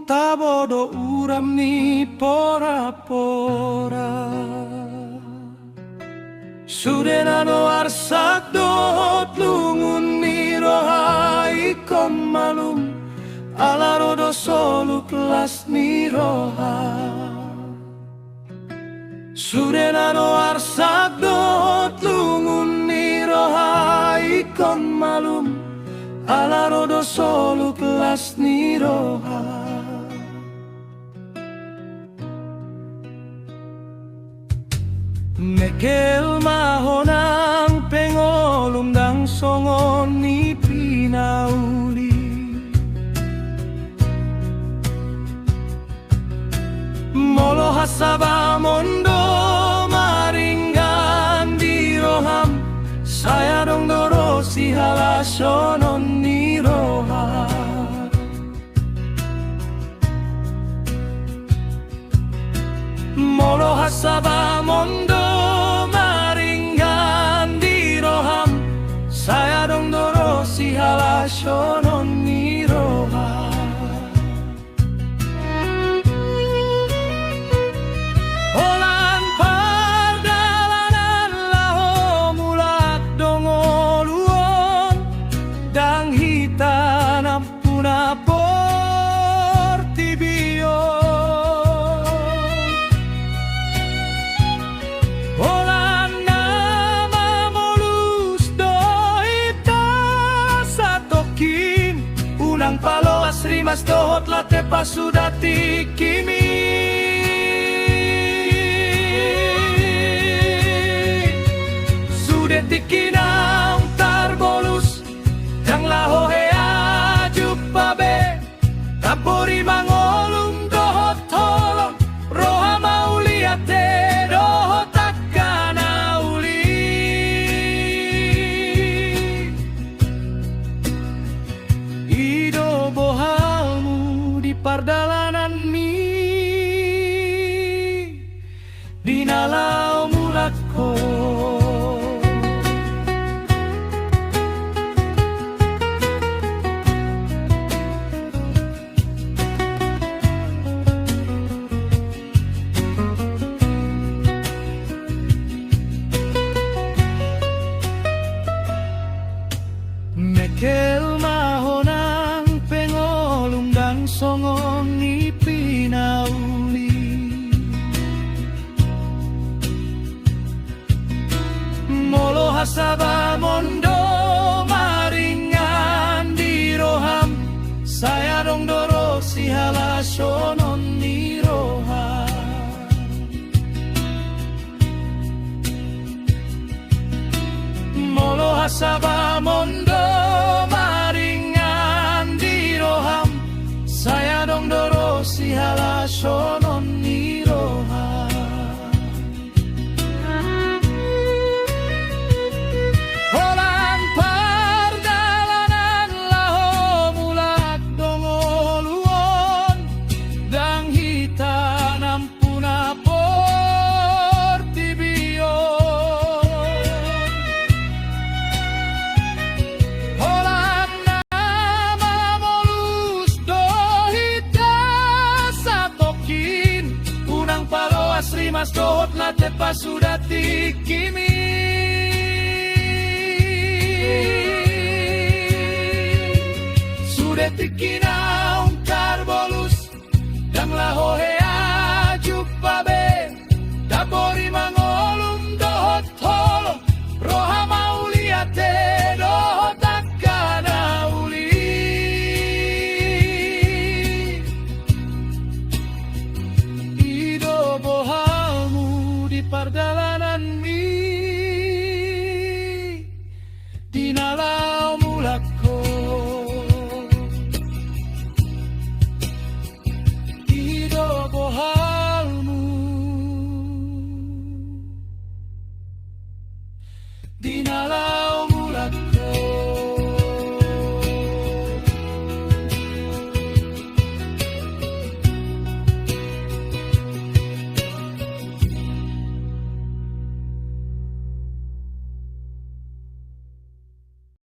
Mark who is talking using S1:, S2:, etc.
S1: tabodo uram ni pora-pora. Sudena no arsak dohot lungun ni rohai kom malum alarodo solu kelas ni roha. Sudena no arsak dohot lungun ni rohai kom malum alarodo solu kelas ni roha. Mekel mahonang pengolum dang songon ni pinauli. Molo hasaba mondo maringgan di roham. Saya dong doro si halasonon ni roha. Molo hasaba mondo maringgan di roham. Saya dong doro si halasonon ni roha. Olan pardalanan laho mulak dongoluon dang hitan ampuna portibio. Olan nama molus doita satokin unang palo asrimas dohot late pasudati kimi. Tikinang tarbolus yang laho hea jupabe tapori mangolum dohot tolong roha mauliate dohot takana uli. Ido bohalmu di pardalanan mi dinalau mulatko. Mekel mahonang pengolum dang songon ni pinauli. Molo hasaba mondo maringan di roham. Saya dong doro si halasonon ni roha. Molo hasaba mondo maringan di roham. Saya dong doro si halasonon ni roha. Olan pardalanan laho mulak dongoluon dang hitan ampuna portibio. Olan nama molus dohita satokin unang palo asrimas dohot late pasudati kimi. Tikinang tarbolus yang laho hea jupabe dabori mangolum dohot tolong roha mauliate dohot takana uli. Ido bohalmu di pardalanan mi dinalau mulakko. Bohalmu dinalau